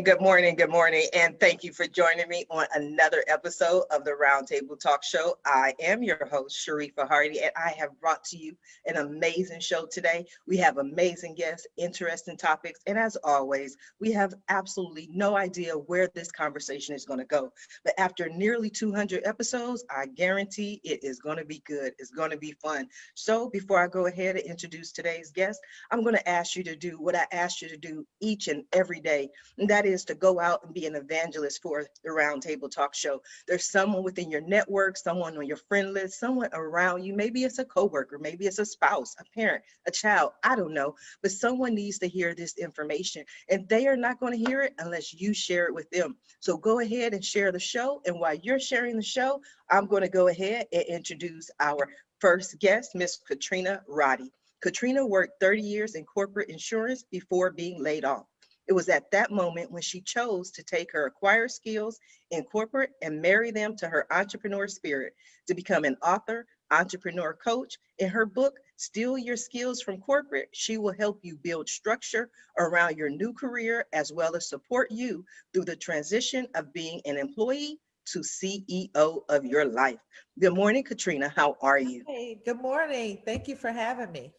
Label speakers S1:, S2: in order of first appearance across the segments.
S1: Good morning, good morning, and thank you for joining me on another episode of the Roundtable Talk Show. I am your host, Sharifa Hardy, and I have brought to you an amazing show today. We have amazing guests, interesting topics, and as always, we have absolutely no idea where this conversation is going to go. But after nearly 200 episodes, I guarantee it is going to be good. It's going to be fun. So before I go ahead and introduce today's guest, I'm going to ask you to do what I asked you to do each and every day. And that is to go out and be an evangelist for the Roundtable Talk Show. There's someone within your network, someone on your friend list, someone around you. Maybe it's a coworker, maybe it's a spouse, a parent, a child. I don't know. But someone needs to hear this information, and they are not going to hear it unless you share it with them. So go ahead and share the show. And while you're sharing the show, I'm going to go ahead and introduce our first guest, Miss Katrina Roddy. Katrina worked 30 years in corporate insurance before being laid off. It was at that moment when she chose to take her acquired skills in corporate and marry them to her entrepreneur spirit to become an author, entrepreneur coach. In her book, Steal Your Skills from Corporate, she will help you build structure around your new career as well as support you through the transition of being an employee to CEO of your life. Good morning, Katrina. How are you?
S2: Hey, good morning. Thank you for having me.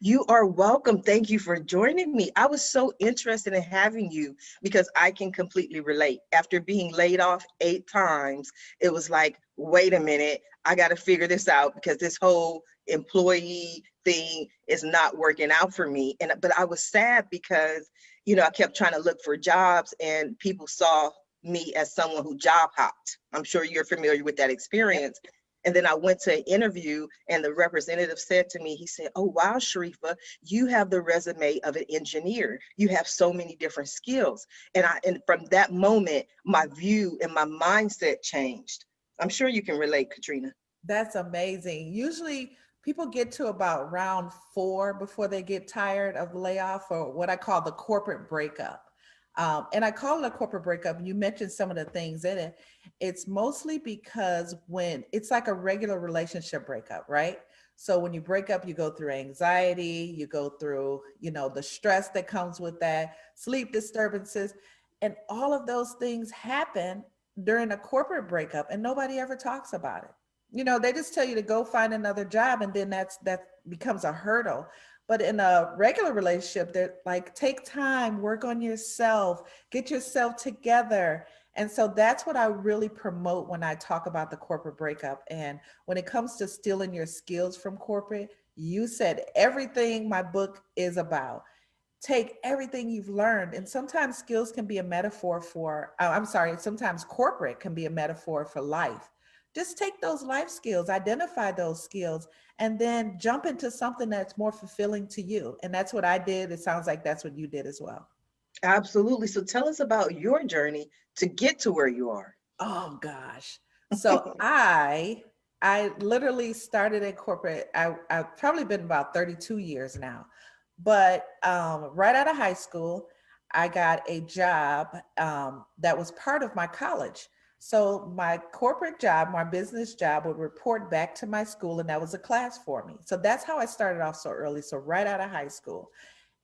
S1: You are welcome. Thank you for joining me. I was so interested in having you because I can completely relate. After being laid off 8 times, it was like, wait a minute, I got to figure this out because this whole employee thing is not working out for me. But I was sad because, I kept trying to look for jobs and people saw me as someone who job hopped. I'm sure you're familiar with that experience. And then I went to an interview and the representative said to me, he said, oh, wow, Sharifa, you have the resume of an engineer. You have so many different skills. And from that moment, my view and my mindset changed. I'm sure you can relate, Katrina.
S2: That's amazing. Usually people get to about round 4 before they get tired of layoff, or what I call the corporate breakup. And I call it a corporate breakup. You mentioned some of the things in it. It's mostly because when it's like a regular relationship breakup, right? So when you break up, you go through anxiety, you go through, the stress that comes with that, sleep disturbances, and all of those things happen during a corporate breakup, and nobody ever talks about it. They just tell you to go find another job, and then that becomes a hurdle. But in a regular relationship, they're like, take time, work on yourself, get yourself together. And so that's what I really promote when I talk about the corporate breakup. And when it comes to stealing your skills from corporate, you said everything my book is about. Take everything you've learned. And sometimes skills can be a metaphor for, sometimes corporate can be a metaphor for life. Just take those life skills, identify those skills, and then jump into something that's more fulfilling to you. And that's what I did. It sounds like that's what you did as well.
S1: Absolutely. So tell us about your journey to get to where you are.
S2: Oh gosh. So I literally started in corporate. I've probably been about 32 years now. But right out of high school, I got a job that was part of my college. So my corporate job, my business job would report back to my school, and that was a class for me. So that's how I started off so early. So right out of high school.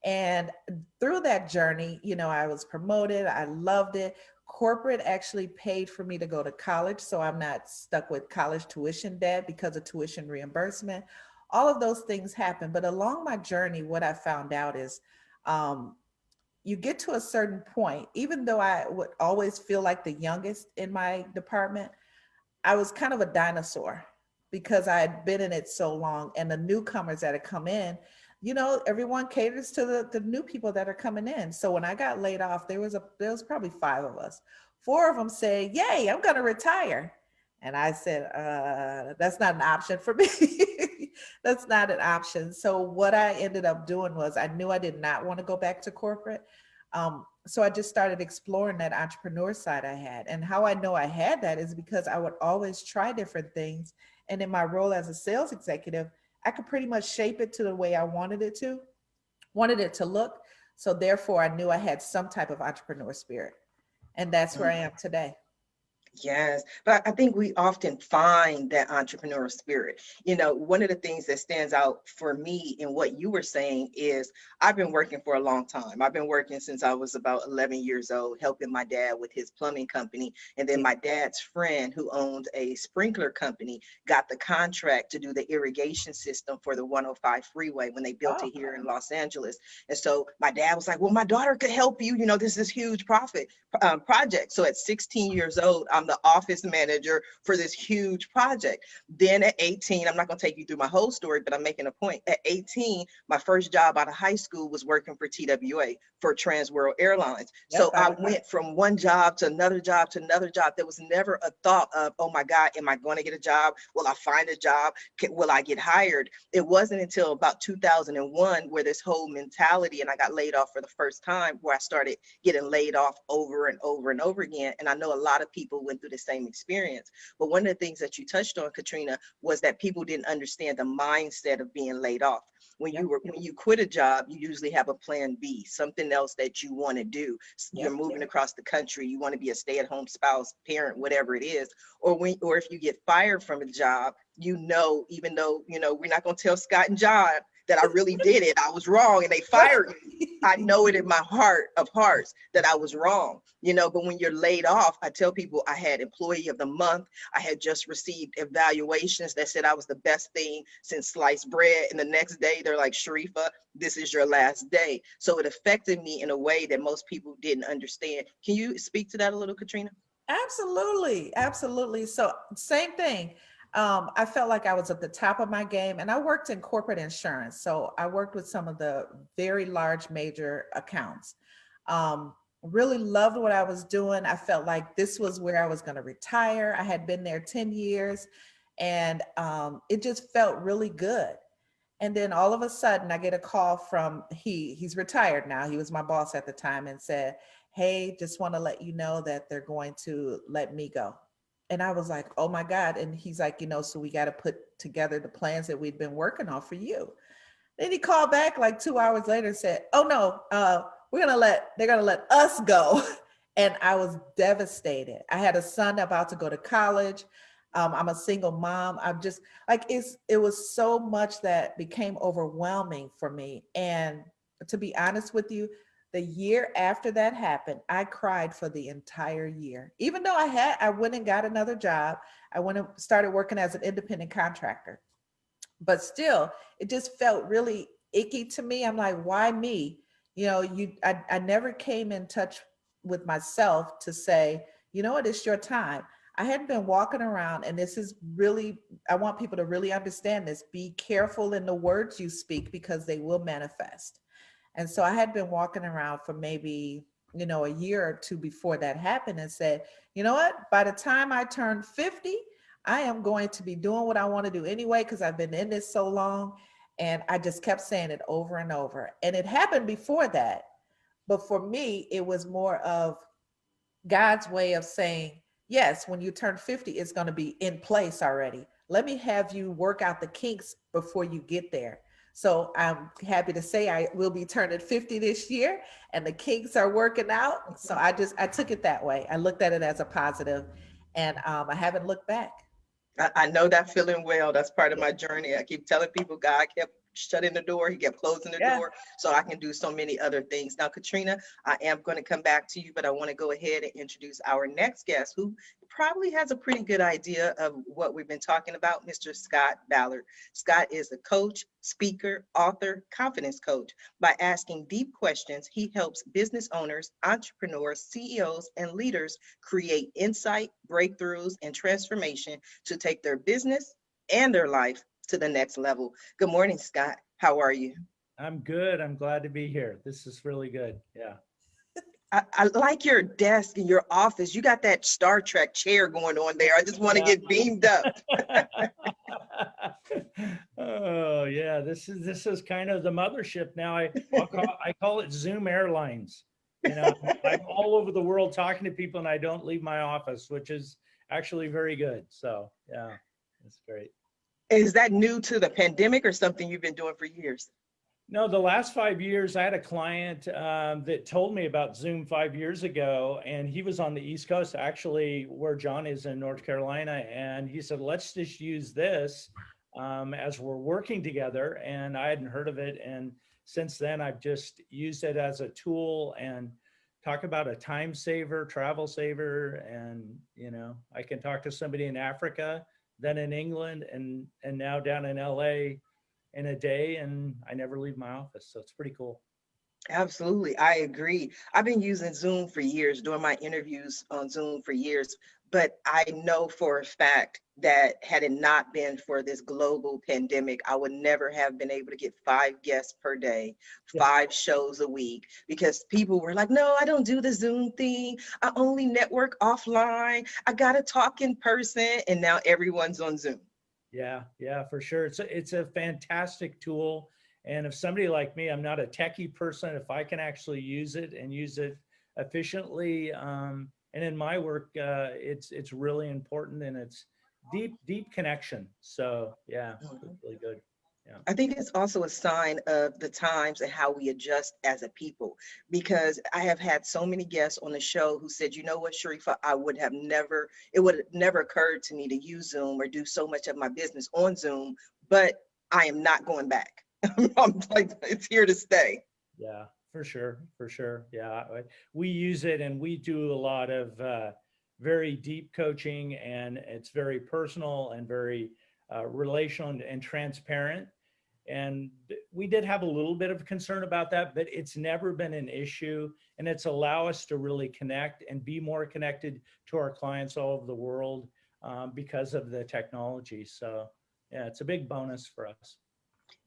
S2: And through that journey, I was promoted. I loved it. Corporate actually paid for me to go to college. So I'm not stuck with college tuition debt because of tuition reimbursement. All of those things happen. But along my journey, what I found out is um, you get to a certain point, even though I would always feel like the youngest in my department, I was kind of a dinosaur because I had been in it so long, and the newcomers that had come in, everyone caters to the new people that are coming in. So when I got laid off, there was probably 5 of us. 4 of them said, yay, I'm going to retire. And I said, that's not an option for me. That's not an option. So what I ended up doing was I knew I did not want to go back to corporate. So I just started exploring that entrepreneur side I had. And how I know I had that is because I would always try different things. And in my role as a sales executive, I could pretty much shape it to the way I wanted it to look. So therefore I knew I had some type of entrepreneur spirit. And that's where I am today.
S1: Yes, but I think we often find that entrepreneurial spirit. One of the things that stands out for me in what you were saying is I've been working for a long time. I've been working since I was about 11 years old, helping my dad with his plumbing company. And then
S2: Yeah.
S1: my dad's friend, who owned a sprinkler company, got the contract to do the irrigation system for the 105 freeway when they built
S2: Oh,
S1: it here in Los Angeles. And so my dad was like, well, my daughter could help you. This is huge project. So at 16 years old, I'm the office manager for this huge project. Then at 18, I'm not going to take you through my whole story, but I'm making a point. At 18, my first job out of high school was working for TWA, for Trans World Airlines.
S2: yep.
S1: So I went from one job to another job to another job. There was never a thought of, oh my God, am I going to get a job? Will I find a job? Will I get hired? It wasn't until about 2001 where this whole mentality, and I got laid off for the first time, where I started getting laid off over and over and over again. And I know a lot of people went through the same experience. But one of the things that you touched on, Katrina, was that people didn't understand the mindset of being laid off. When you quit a job, you usually have a plan B, something else that you want to do. You're moving across the country, you want to be a stay-at-home spouse, parent, whatever it is. Or if you get fired from a job, even though, we're not going to tell Scott and John that I really did it, I was wrong and they fired me. I know it in my heart of hearts that I was wrong, but when you're laid off, I tell people I had employee of the month. I had just received evaluations that said I was the best thing since sliced bread. And the next day they're like, Sharifa, this is your last day. So it affected me in a way that most people didn't understand. Can you speak to that a little, Katrina?
S2: Absolutely. Absolutely. So same thing. I felt like I was at the top of my game, and I worked in corporate insurance. So I worked with some of the very large major accounts. Really loved what I was doing. I felt like this was where I was going to retire. I had been there 10 years, and it just felt really good. And then all of a sudden I get a call from, he's retired now. He was my boss at the time, and said, hey, just want to let you know that they're going to let me go. And I was like, oh my God. And he's like, so we got to put together the plans that we'd been working on for you. Then he called back like 2 hours later and said, oh no, they're going to let us go. And I was devastated. I had a son about to go to college. I'm a single mom. I'm just like, it was so much that became overwhelming for me. And to be honest with you, the year after that happened, I cried for the entire year. Even though I went and got another job. I went and started working as an independent contractor. But still, it just felt really icky to me. I'm like, why me? I never came in touch with myself to say, you know what, it's your time. I hadn't been walking around, and this is really, I want people to really understand this. Be careful in the words you speak, because they will manifest. And so I had been walking around for maybe, a year or two before that happened, and said, you know what, by the time I turn 50, I am going to be doing what I want to do anyway, because I've been in this so long. And I just kept saying it over and over. And it happened before that. But for me, it was more of God's way of saying, yes, when you turn 50, it's going to be in place already. Let me have you work out the kinks before you get there. So I'm happy to say I will be turning 50 this year, and the kinks are working out. So I took it that way. I looked at it as a positive, and I haven't looked back.
S1: I know that feeling well. That's part of
S2: Yeah.
S1: my journey. I keep telling people God kept shutting the door. He kept closing the
S2: Yeah.
S1: door so I can do so many other things. Now, Katrina, I am going to come back to you, but I want to go ahead and introduce our next guest, who probably has a pretty good idea of what we've been talking about, Mr. Scott Ballard. Scott is a coach, speaker, author, confidence coach. By asking deep questions, he helps business owners, entrepreneurs, CEOs, and leaders create insight, breakthroughs, and transformation to take their business and their life to the next level. Good morning, Scott. How are you?
S3: I'm good. I'm glad to be here. This is really good. Yeah.
S1: I like your desk in your office. You got that Star Trek chair going on there. I just want to
S3: Yeah.
S1: get beamed up.
S3: Oh yeah, this is kind of the mothership now. I call it Zoom Airlines. I'm all over the world talking to people, and I don't leave my office, which is actually very good. So yeah, it's great.
S1: Is that new to the pandemic or something you've been doing for years?
S3: No, the last 5 years, I had a client that told me about Zoom 5 years ago, and he was on the East Coast, actually, where John is in North Carolina. And he said, let's just use this as we're working together. And I hadn't heard of it. And since then, I've just used it as a tool and talk about a time saver, travel saver. And, you know, I can talk to somebody in Africa, then in England, and now down in LA in a day, and I never leave my office. So it's pretty cool.
S1: Absolutely, I agree. I've been using Zoom for years, doing my interviews on Zoom for years, but I know for a fact that had it not been for this global pandemic, I would never have been able to get 5 guests per day,
S3: Yeah.
S1: 5 shows a week, because people were like, no, I don't do the Zoom thing. I only network offline. I got to talk in person. And now everyone's on Zoom.
S3: Yeah, for sure. It's a fantastic tool. And if somebody like me, I'm not a techie person, if I can actually use it and use it efficiently, and in my work, it's really important, and it's deep connection. So yeah,
S1: Mhm.
S3: really good. Yeah.
S1: I think it's also a sign of the times and how we adjust as a people, because I have had so many guests on the show who said, you know what, Sharifa, it would have never occurred to me to use Zoom or do so much of my business on Zoom, but I am not going back. I'm like, it's here to stay.
S3: Yeah, for sure, for sure. Yeah, we use it, and we do a lot of very deep coaching, and it's very personal and very relational and transparent. And we did have a little bit of concern about that, but it's never been an issue, and it's allow us to really connect and be more connected to our clients all over the world because of the technology. So yeah, it's a big bonus for us.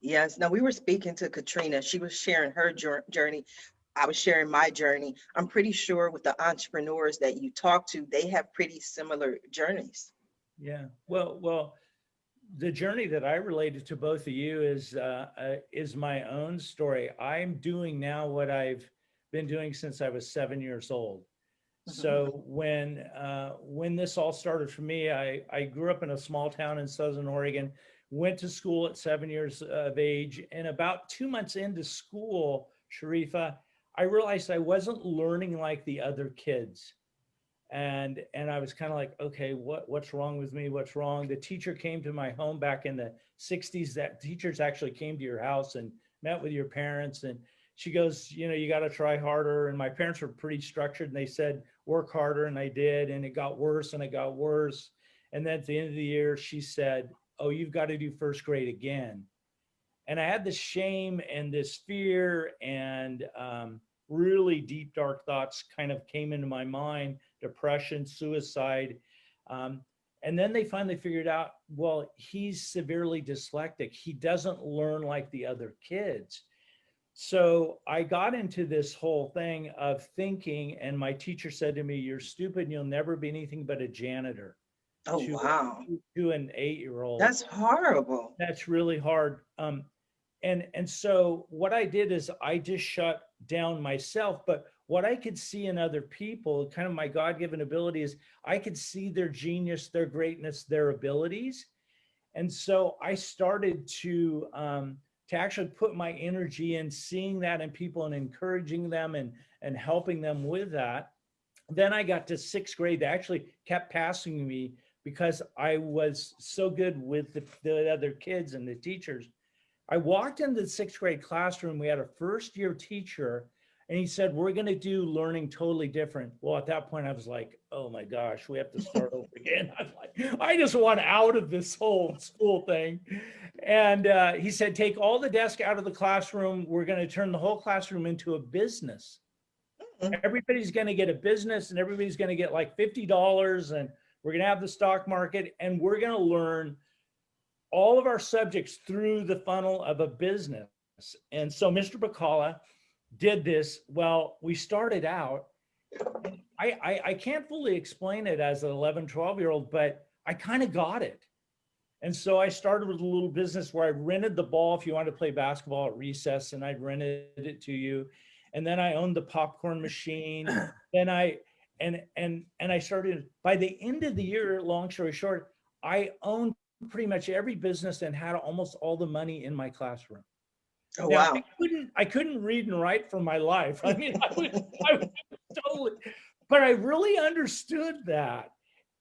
S1: Yes. Now, we were speaking to Katrina. She was sharing her journey. I was sharing my journey. I'm pretty sure with the entrepreneurs that you talk to, they have pretty similar journeys.
S3: Yeah. Well, the journey that I related to both of you is my own story. I'm doing now what I've been doing since I was 7 years old.
S1: Mhm.
S3: So when this all started for me, I grew up in a small town in Southern Oregon, went to school at 7 years of age, and about 2 months into school, Sharifa, I realized I wasn't learning like the other kids. And I was kind of like, okay, what's wrong with me? What's wrong? The teacher came to my home back in the 60s. That teachers actually came to your house and met with your parents. And she goes, you know, you got to try harder. And my parents were pretty structured, and they said, work harder. And I did. And it got worse and it got worse. And then at the end of the year, she said, oh, you've got to do first grade again. And I had this shame and this fear, and really deep, dark thoughts kind of came into my mind: depression, suicide. Um, and then they finally figured out, well, he's severely dyslexic. He doesn't learn like the other kids. So I got into this whole thing of thinking, and my teacher said to me, you're stupid and you'll never be anything but a janitor,
S1: Oh,
S3: to,
S1: wow.
S3: to an 8-year-old.
S1: That's horrible.
S3: That's really hard. And so what I did is I just shut down myself. But what I could see in other people, kind of my God-given ability, is I could see their genius, their greatness, their abilities. And so I started to actually put my energy in seeing that in people and encouraging them and helping them with that. Then I got to 6th grade. They actually kept passing me because I was so good with the other kids and the teachers. I walked into the 6th grade classroom. We had a first-year teacher, and he said, we're going to do learning totally different. Well, at that point, I was like, oh my gosh, we have to start over again. I'm like, I just want out of this whole school thing. And he said, take all the desks out of the classroom. We're going to turn the whole classroom into a business.
S1: Mhm.
S3: Everybody's going to get a business, and everybody's going to get like $50, and we're going to have the stock market, and we're going to learn all of our subjects through the funnel of a business. And so Mr. Bacala did this. Well, we started out, and I can't fully explain it as an 11, 12-year-old, but I kind of got it. And so I started with a little business where I rented the ball if you wanted to play basketball at recess, and I'd rented it to you. And then I owned the popcorn machine. Then I started, by the end of the year, long story short, I owned pretty much every business and had almost all the money in my classroom.
S1: Oh,
S3: Now,
S1: wow.
S3: I couldn't read and write for my life. I mean, I was totally, but I really understood that.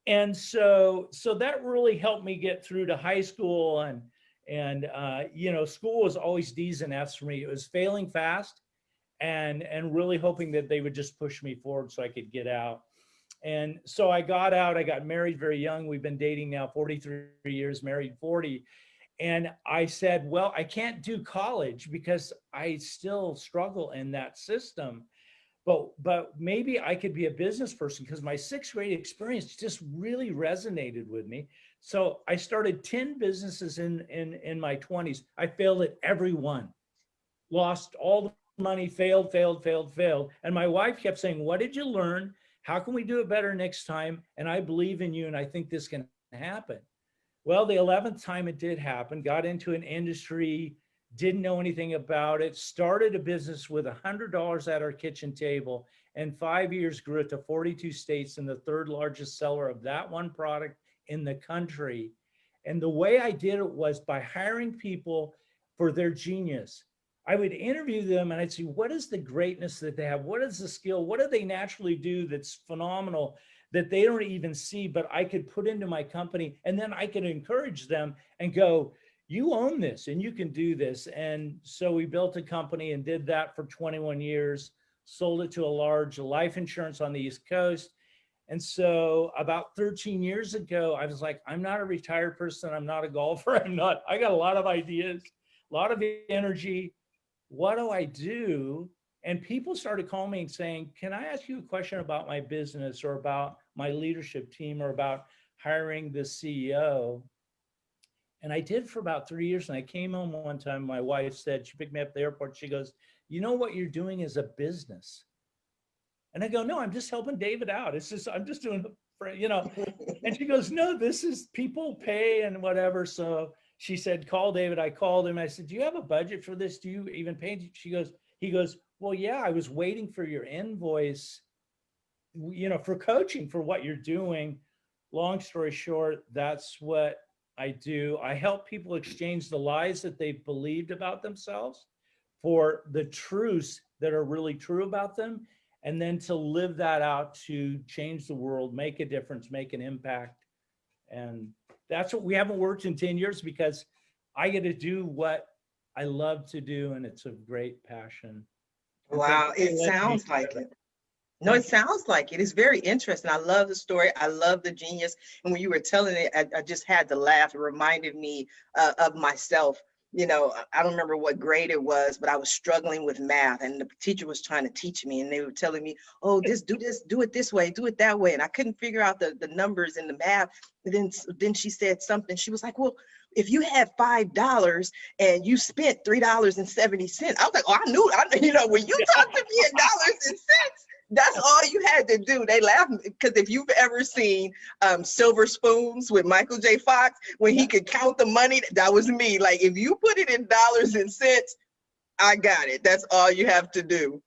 S3: And so that really helped me get through to high school. And school was always D's and F's for me. It was failing fast and really hoping that they would just push me forward so I could get out. And so I got out, I got married very young. We've been dating now 43 years, married 40. And I said, well, I can't do college because I still struggle in that system. But maybe I could be a business person, because my sixth grade experience just really resonated with me. So I started 10 businesses in my 20s. I failed at every one, lost all the money, failed. And my wife kept saying, what did you learn? How can we do it better next time? And I believe in you, and I think this can happen. Well, the 11th time it did happen, got into an industry, didn't know anything about it, started a business with $100 at our kitchen table, and 5 years grew it to 42 states and the third largest seller of that one product in the country. And the way I did it was by hiring people for their genius. I would interview them and I'd see, what is the greatness that they have? What is the skill? What do they naturally do that's phenomenal that they don't even see, but I could put into my company? And then I could encourage them and go, you own this and you can do this. And so we built a company and did that for 21 years, sold it to a large life insurance on the East Coast. And so about 13 years ago, I was like, I'm not a retired person. I'm not a golfer. I got a lot of ideas, a lot of energy. What do I do? And people started calling me and saying, can I ask you a question about my business or about my leadership team or about hiring the CEO? And I did for about 3 years. And I came home one time, my wife said, she picked me up at the airport. She goes, you know what you're doing is a business. And I go, no, I'm just helping David out. It's just, I'm just doing, and she goes, no, this is people pay and whatever. So she said, call David. I called him. I said, do you have a budget for this? Do you even pay? He goes, well, yeah, I was waiting for your invoice, for coaching for what you're doing. Long story short, that's what I do. I help people exchange the lies that they've believed about themselves for the truths that are really true about them, and then to live that out to change the world, make a difference, make an impact. And that's what we haven't worked in 10 years because I get to do what I love to do, and it's a great passion.
S1: Wow, it sounds like it. No, it sounds like it. It's very interesting. I love the story. I love the genius. And when you were telling it, I just had to laugh. It reminded me of myself. I don't remember what grade it was, but I was struggling with math, and the teacher was trying to teach me, and they were telling me, oh, do it this way, do it that way. And I couldn't figure out the numbers in the math. And then she said something. She was like, well, if you had $5 and you spent $3.70, I was like, oh, I knew, when you talk to me in dollars and cents, that's all you had to do. They laugh because if you've ever seen Silver Spoons with Michael J. Fox, when he could count the money, that was me. Like, if you put it in dollars and cents, I got it. That's all you have to do.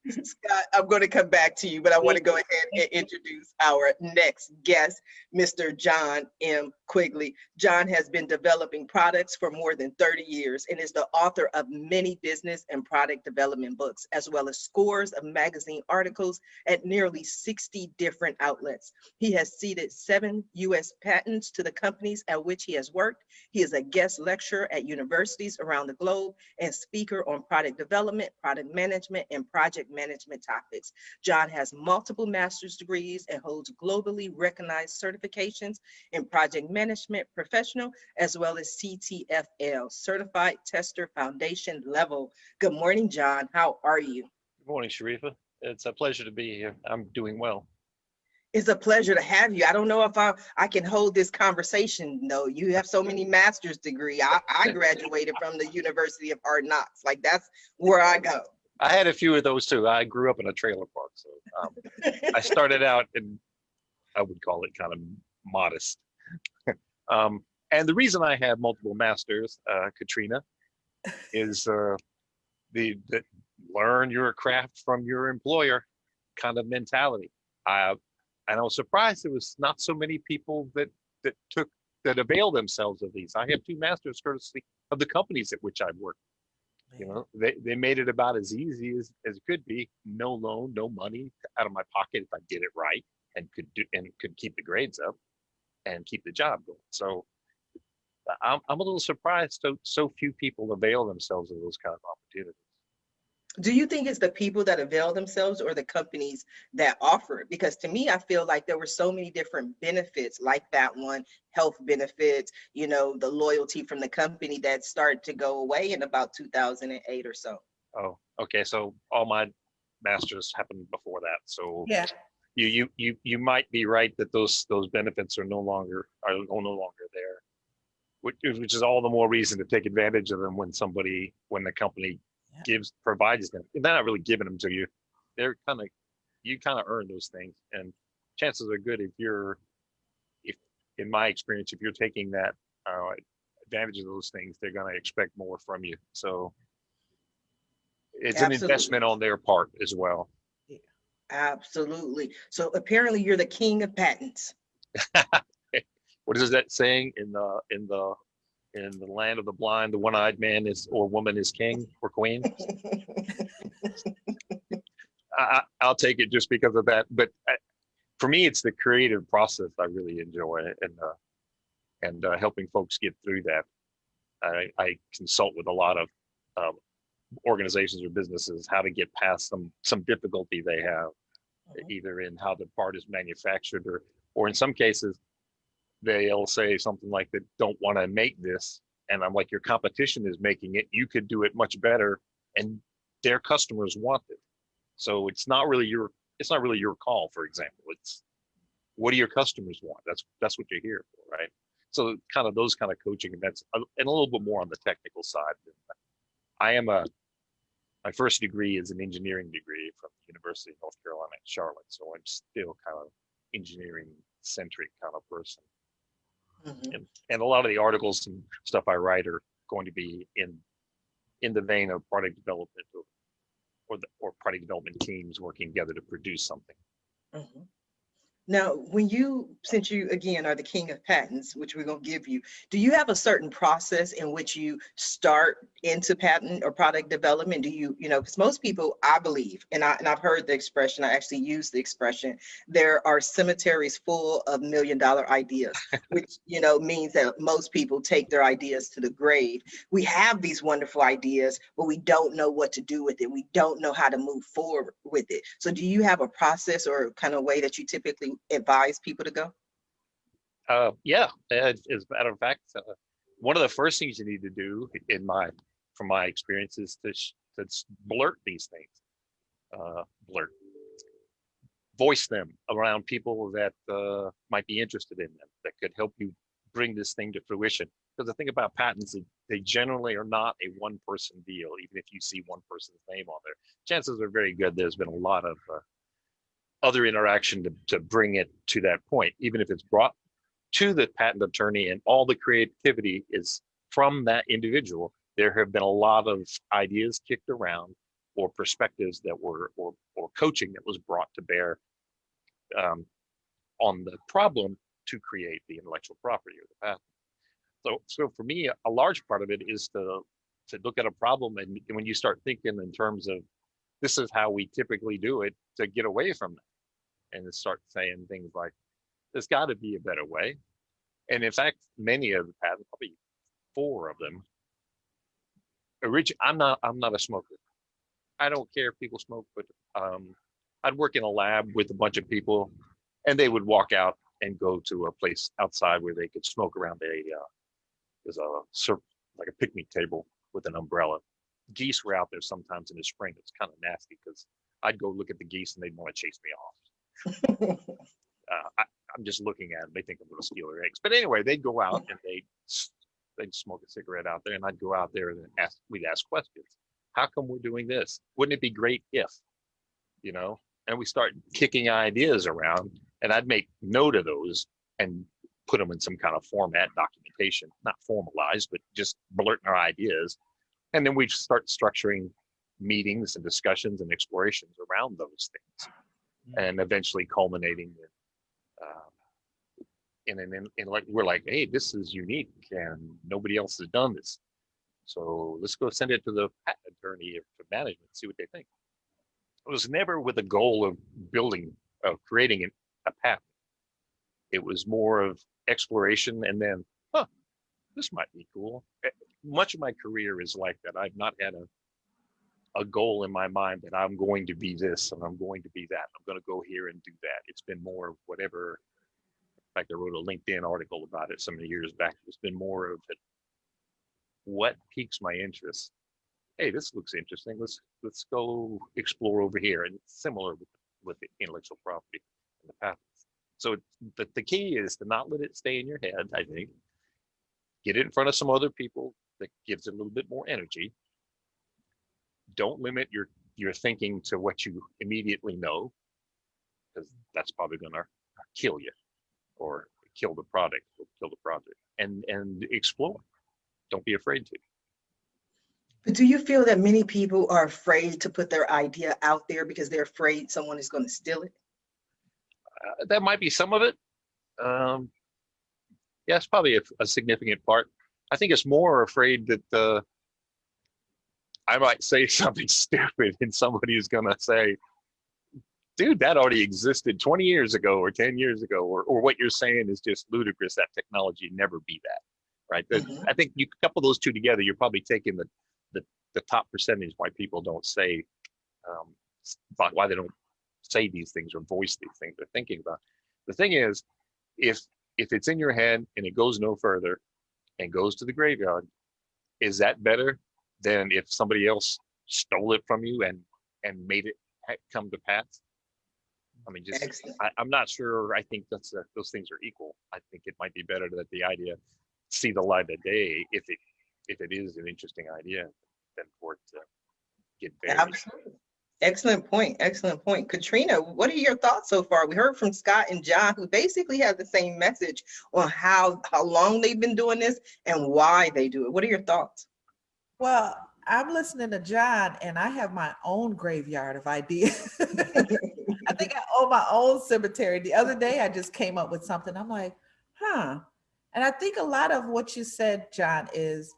S1: Scott, I'm going to come back to you, but I want to go ahead and introduce our next guest, Mr. Jon M Quigley. Jon has been developing products for more than 30 years and is the author of many business and product development books, as well as scores of magazine articles at nearly 60 different outlets. He has ceded 7 U.S. patents to the companies at which he has worked. He is a guest lecturer at universities around the globe and speaker on product development, product management, and project management topics. Jon has multiple master's degrees and holds globally recognized certifications in project management professional, as well as CTFL, Certified Tester Foundation level. Good morning, Jon. How are you?
S4: Good morning, Sharifa. It's a pleasure to be here. I'm doing well.
S1: It's a pleasure to have you. I don't know if I can hold this conversation, though. You have so many master's degree. I graduated from the University of Hard Knocks. Like, that's where I go.
S4: I had a few of those too. I grew up in a trailer park, so I started out in, I would call it kind of modest. And the reason I have multiple masters, Katrina, is the learn your craft from your employer kind of mentality. And I was surprised there was not so many people that took that avail themselves of these. I have 2 masters courtesy of the companies at which I've worked. You know, they made it about as easy as it could be. No loan, no money out of my pocket if I did it right and could keep the grades up and keep the job going. So I'm a little surprised so few people avail themselves of those kind of opportunities.
S1: Do you think it's the people that avail themselves or the companies that offer it? Because to me, I feel like there were so many different benefits like that one, health benefits, you know, the loyalty from the company that started to go away in about 2008 or so.
S4: Oh, okay. So all my masters happened before that. So
S2: Yeah.
S4: you might be right that those benefits are no longer there, which is all the more reason to take advantage of them when the company provides them. They're not really giving them to you. They're you kind of earn those things, and chances are good if in my experience, if you're taking that advantage of those things, they're going to expect more from you. So it's an
S1: Absolutely.
S4: investment on their part as well.
S1: Absolutely. So apparently you're the king of patents.
S4: What is that saying in the land of the blind? The one-eyed man or woman is king or queen. I'll take it just because of that. But for me, it's the creative process I really enjoy, and helping folks get through that. I consult with a lot of organizations or businesses how to get past some difficulty they have, either in how the part is manufactured or in some cases they'll say something like, they don't want to make this, and I'm like, your competition is making it, you could do it much better, and their customers want it. So it's not really your call. For example, it's what do your customers want? That's what you're here for, right? So kind of those kind of coaching events, and a little bit more on the technical side. My first degree is an engineering degree from the University of North Carolina at Charlotte, so I'm still kind of engineering centric kind of person. And a lot of the articles and stuff I write are going to be in the vein of product development or product development teams working together to produce something.
S1: Now, since you again are the king of patents, which we're going to give you, do you have a certain process in which you start into patent or product development? Do you know, because most people, I believe, and I've heard the expression, I actually use the expression, there are cemeteries full of $1 million ideas, which, you know, means that most people take their ideas to the grave. We have these wonderful ideas, but we don't know what to do with it. We don't know how to move forward with it. So do you have a process or kind of way that you typically advise people to go?
S4: Yeah, as a matter of fact, one of the first things you need to do from my experience is to blurt these things, voice them around people that might be interested in them, that could help you bring this thing to fruition. Because the thing about patents, they generally are not a one-person deal. Even if you see one person's name on there, chances are very good there's been a lot of other interaction to bring it to that point, even if it's brought to the patent attorney and all the creativity is from that individual. There have been a lot of ideas kicked around, or perspectives that were, or coaching that was brought to bear on the problem to create the intellectual property or the patent. So for me, a large part of it is to look at a problem, and when you start thinking in terms of this is how we typically do it, to get away from that and to start saying things like, there's got to be a better way. And in fact, many of the patents, probably 4 of them, I'm not a smoker. I don't care if people smoke, but I'd work in a lab with a bunch of people, and they would walk out and go to a place outside where they could smoke around there's like a picnic table with an umbrella. Geese were out there sometimes in the spring. It's kind of nasty because I'd go look at the geese and they'd want to chase me off. I'm just looking at them. They think I'm going to steal their eggs. But anyway, they'd go out and they'd smoke a cigarette out there, and I'd go out there and we'd ask questions. How come we're doing this? Wouldn't it be great if, you know? And we start kicking ideas around, and I'd make note of those and put them in some kind of format, documentation, not formalized, but just blurting our ideas. And then we start structuring meetings and discussions and explorations around those things, and eventually culminating and like we're like, hey, this is unique and nobody else has done this. So let's go send it to the patent attorney for management, see what they think. It was never with the goal of creating a patent. It was more of exploration and then, this might be cool. Much of my career is like that. I've not had a goal in my mind that I'm going to be this and I'm going to be that. I'm going to go here and do that. It's been more of whatever. In fact, I wrote a LinkedIn article about it some years back. It's been more of it. What piques my interest? Hey, this looks interesting. Let's go explore over here. And it's similar with the intellectual property and the patents. So the key is to not let it stay in your head, I think. Get it in front of some other people that gives it a little bit more energy. Don't limit your thinking to what you immediately know, because that's probably going to kill you or kill the product or kill the project. And explore. Don't be afraid to.
S1: But do you feel that many people are afraid to put their idea out there because they're afraid someone is going to steal it?
S4: That might be some of it. Yeah, it's probably a significant part. I think it's more afraid that I might say something stupid and somebody is going to say, dude, that already existed 20 years ago or 10 years ago, or what you're saying is just ludicrous. That technology never be that, right?
S1: Mm-hmm.
S4: I think you couple those two together, you're probably taking the top percentage why people don't say, why they don't say these things or voice these things they're thinking about. The thing is, if it's in your head and it goes no further and goes to the graveyard, is that better than if somebody else stole it from you and made it come to pass? I mean, I'm not sure. I think those things are equal. I think it might be better that the idea see the light of day if it is an interesting idea than for it to get buried.
S1: Absolutely. Excellent point. Excellent point. Katrina, what are your thoughts so far? We heard from Scott and John, who basically have the same message on how long they've been doing this and why they do it. What are your thoughts?
S2: Well, I'm listening to John and I have my own graveyard of ideas. I think I own my own cemetery. The other day, I just came up with something. I'm like, And I think a lot of what you said, John, is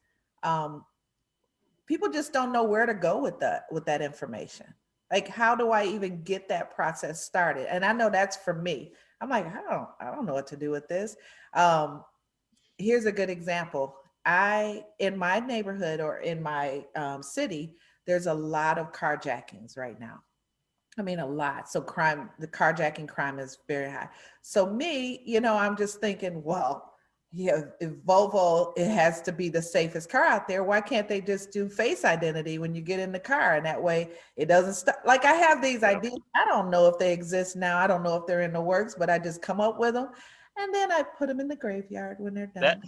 S2: people just don't know where to go with that information. Like, how do I even get that process started? And I know that's for me. I'm like, I don't know what to do with this. Here's a good example. In my neighborhood or in my city, there's a lot of carjackings right now. I mean, a lot. So the carjacking crime is very high. So me, I'm just thinking, well, yeah, if Volvo, it has to be the safest car out there. Why can't they just do face identity when you get in the car? And that way it doesn't stop. Like, I have these ideas. I don't know if they exist now. I don't know if they're in the works, but I just come up with them. And then I put them in the graveyard when they're done.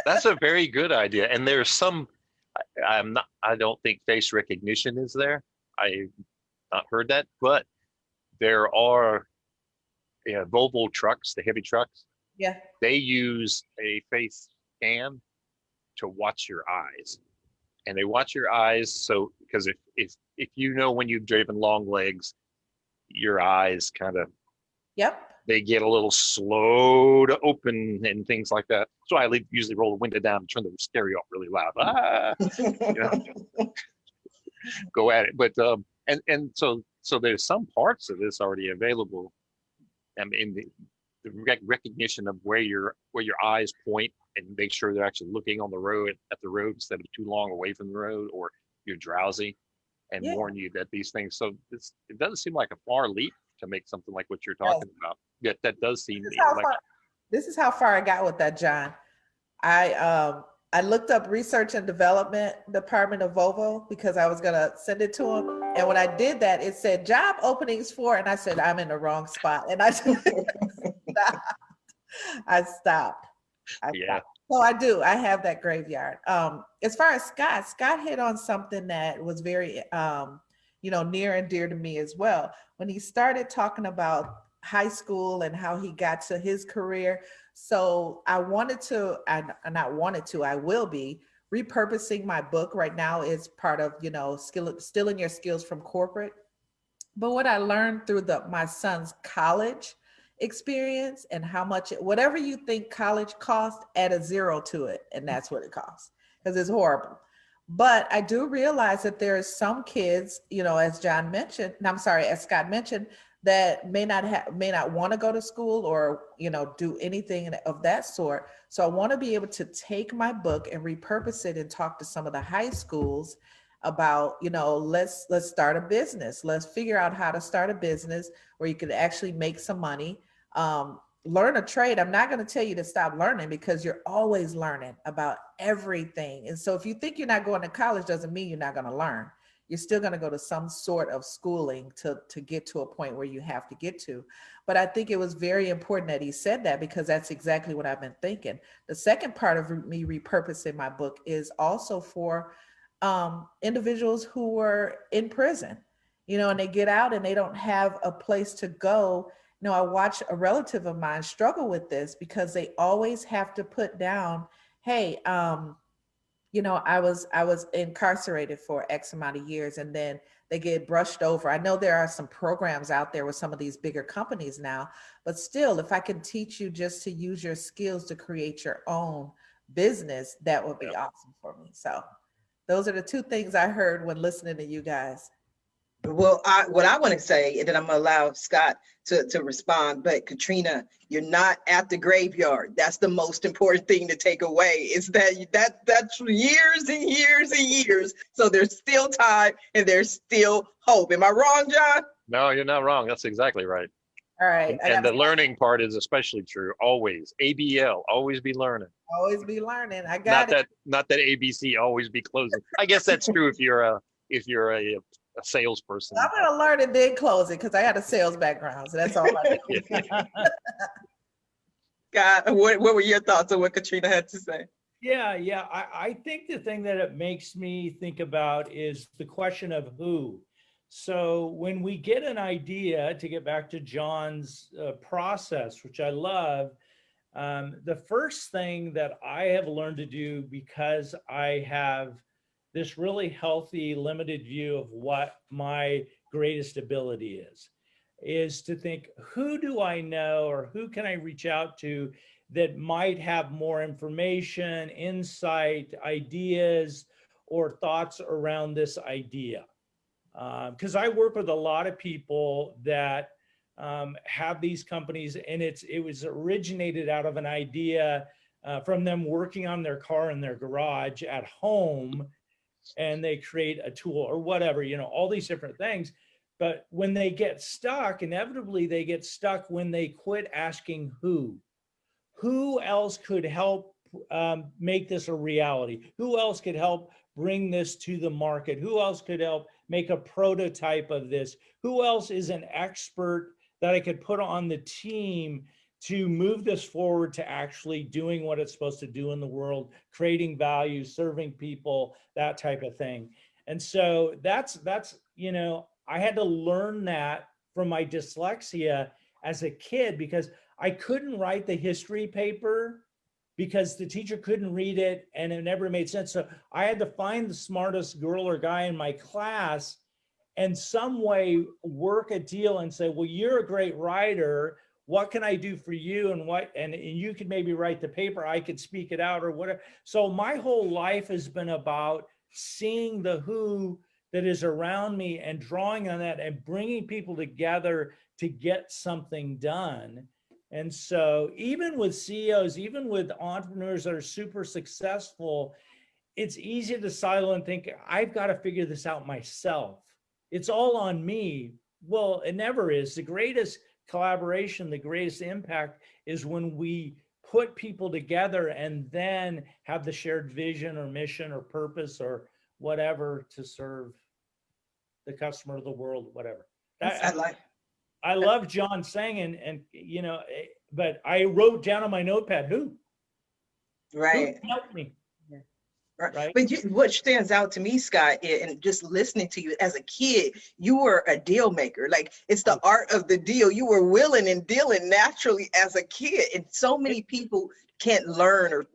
S4: That's a very good idea. And there's some, I don't think face recognition is there. I've not heard that, but there are Volvo trucks, the heavy trucks.
S2: Yeah.
S4: They use a face scan to watch your eyes. And they watch your eyes. So, because if when you've driven long legs, your eyes kind of, they get a little slow to open and things like that. So I usually roll the window down and turn the stereo up really loud. Go at it. But and so there's some parts of this already available. I mean, the recognition of where your eyes point and make sure they're actually looking on the road instead of too long away from the road, or you're drowsy, and warn you that these things. So it doesn't seem like a far leap to make something like what you're talking about. Yet that does seem
S2: this is how far I got with that, John. I looked up research and development department of Volvo because I was gonna send it to them. And when I did that, it said job openings for, and I said, I'm in the wrong spot. And I stopped. I stopped. So I have that graveyard. As far as Scott hit on something that was very, near and dear to me as well. When he started talking about high school and how he got to his career. So I will be repurposing my book right now. Is part of, stealing your skills from corporate. But what I learned through my son's college experience and how much, whatever you think college cost, add a zero to it. And that's what it costs, because it's horrible. But I do realize that there are some kids, you know, as John mentioned, and I'm sorry, as Scott mentioned, that may not want to go to school or, you know, do anything of that sort. So I want to be able to take my book and repurpose it and talk to some of the high schools about, you know, let's start a business. Let's figure out how to start a business where you could actually make some money. Learn a trade. I'm not going to tell you to stop learning, because you're always learning about everything. And so if you think you're not going to college, doesn't mean you're not going to learn. You're still going to go to some sort of schooling to get to a point where you have to get to. But I think it was very important that he said that, because that's exactly what I've been thinking. The second part of me repurposing my book is also for individuals who were in prison, you know, and they get out and they don't have a place to go. You know, I watched a relative of mine struggle with this, because they always have to put down, hey, you know, I was incarcerated for X amount of years, and then they get brushed over. I know there are some programs out there with some of these bigger companies now, but still, if I can teach you just to use your skills to create your own business, that would be awesome for me. So those are the two things I heard when listening to you guys.
S1: Well, what I want to say, and then I'm gonna allow Scott to respond. But Katrina, you're not at the graveyard. That's the most important thing to take away. Is that's years and years and years. So there's still time and there's still hope. Am I wrong, John?
S4: No, you're not wrong. That's exactly right.
S2: All right.
S4: And the learning part is especially true. Always. ABL, always be learning.
S2: Always be learning. I got it.
S4: Not that ABC, always be closing. I guess that's true if you're a salesperson.
S2: I'm gonna learn and then close it, because I had a sales background, so that's all I do.
S1: God, what were your thoughts on what Katrina had to say?
S3: Yeah. I think the thing that it makes me think about is the question of who. So when we get an idea, to get back to John's process, which I love, the first thing that I have learned to do, because I have this really healthy, limited view of what my greatest ability is to think, who do I know, or who can I reach out to that might have more information, insight, ideas, or thoughts around this idea? Because I work with a lot of people that have these companies, and it was originated out of an idea from them working on their car in their garage at home, and they create a tool or whatever, you know, all these different things. But when they get stuck, inevitably they get stuck when they quit asking who else could help make this a reality? Who else could help bring this to the market? Who else could help make a prototype of this? Who else is an expert that I could put on the team to move this forward to actually doing what it's supposed to do in the world, creating value, serving people, that type of thing. And so that's, you know, I had to learn that from my dyslexia as a kid, because I couldn't write the history paper because the teacher couldn't read it and it never made sense. So I had to find the smartest girl or guy in my class and some way work a deal and say, well, you're a great writer. What can I do for you? And you could maybe write the paper, I could speak it out or whatever. So my whole life has been about seeing the who that is around me and drawing on that and bringing people together to get something done. And so even with CEOs, even with entrepreneurs that are super successful, it's easy to silo and think, I've got to figure this out myself. It's all on me. Well, it never is. The greatest collaboration, the greatest impact is when we put people together and then have the shared vision or mission or purpose or whatever to serve the customer, the world, whatever. I love John saying, and you know, but I wrote down on my notepad, who helped me. Right.
S1: But what stands out to me, Scott, and just listening to you as a kid, you were a deal maker. Like, it's the art of the deal. You were willing and dealing naturally as a kid. And so many people can't learn or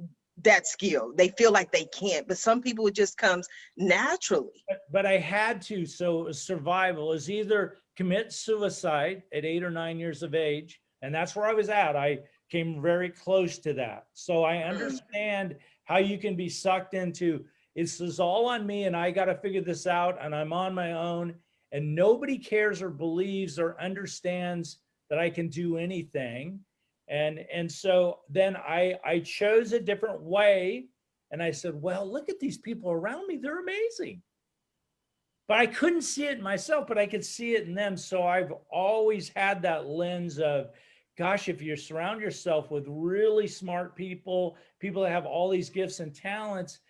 S1: that skill. They feel like they can't, but some people it just comes naturally.
S3: But I had to. So survival is either commit suicide at 8 or 9 years of age, And that's where I was at. I came very close to that. So I understand how you can be sucked into, this is all on me and I got to figure this out and I'm on my own, and nobody cares or believes or understands that I can do anything. And so then I chose a different way, and I said, well, look at these people around me. They're amazing. But I couldn't see it myself, but I could see it in them. So I've always had that lens of, gosh, if you surround yourself with really smart people, people that have all these gifts and talents,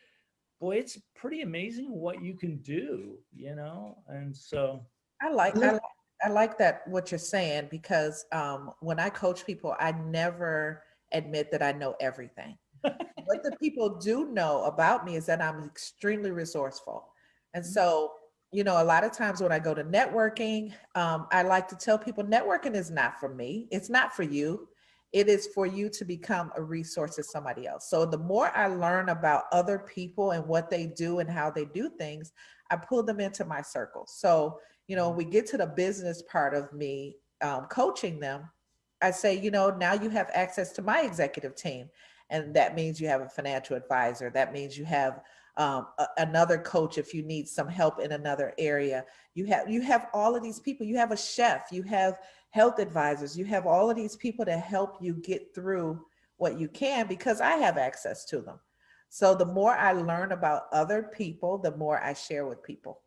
S3: boy, it's pretty amazing what you can do, you know? And so
S2: I like that what you're saying, because when I coach people, I never admit that I know everything. What the people do know about me is that I'm extremely resourceful. And so, you know, a lot of times when I go to networking, I like to tell people networking is not for me. It's not for you. It is for you to become a resource to somebody else. So the more I learn about other people and what they do and how they do things, I pull them into my circle. So, you know, when we get to the business part of me coaching them, I say, you know, now you have access to my executive team. And that means you have a financial advisor. That means you have another coach if you need some help in another area. You have all of these people. You have a chef. You have health advisors. You have all of these people to help you get through what you can, because I have access to them. So the more I learn about other people, the more I share with people.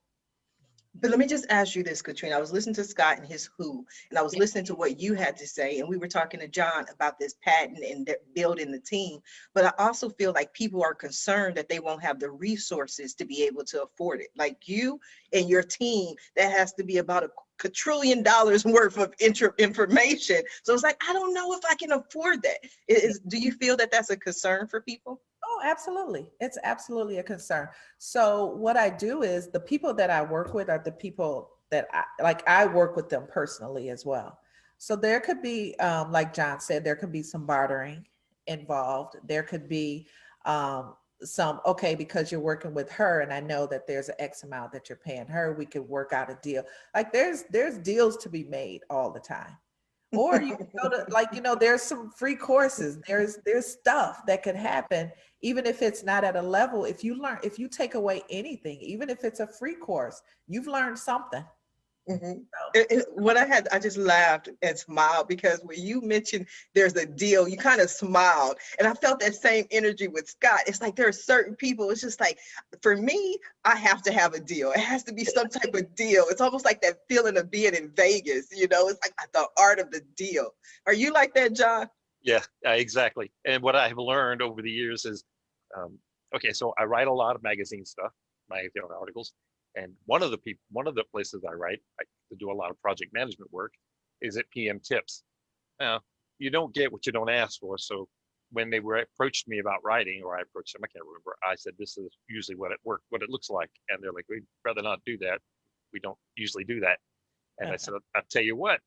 S1: But let me just ask you this, Katrina. I was listening to Scott and his who, and I was listening to what you had to say, and we were talking to Jon about this patent and building the team. But I also feel like people are concerned that they won't have the resources to be able to afford it. Like you and your team, that has to be about $1 quadrillion worth of information. So it's like, I don't know if I can afford that. Do you feel that that's a concern for people?
S2: Oh, absolutely. It's absolutely a concern. So what I do is, the people that I work with are the people that I work with them personally as well. So there could be, like Jon said, there could be some bartering involved. There could be okay, because you're working with her and I know that there's an X amount that you're paying her, we could work out a deal. Like there's deals to be made all the time. Or you can go to, like, you know, there's some free courses. There's stuff that could happen, even if it's not at a level. If you take away anything, even if it's a free course, you've learned something.
S1: Mm-hmm. I just laughed and smiled, because when you mentioned there's a deal, you kind of smiled, and I felt that same energy with Scott. It's like there are certain people, it's just like, for me, I have to have a deal. It has to be some type of deal. It's almost like that feeling of being in Vegas, you know, it's like the art of the deal. Are you like that, Jon?
S4: Yeah, exactly. And what I've learned over the years is, okay, so I write a lot of magazine stuff, my own articles. And one of the places I write, to do a lot of project management work, is at PM Tips. Now, you don't get what you don't ask for. So when they approached me about writing, or I approached them, I can't remember, I said, this is usually what it looks like. And they're like, we'd rather not do that. We don't usually do that. And I said, I'll tell you what,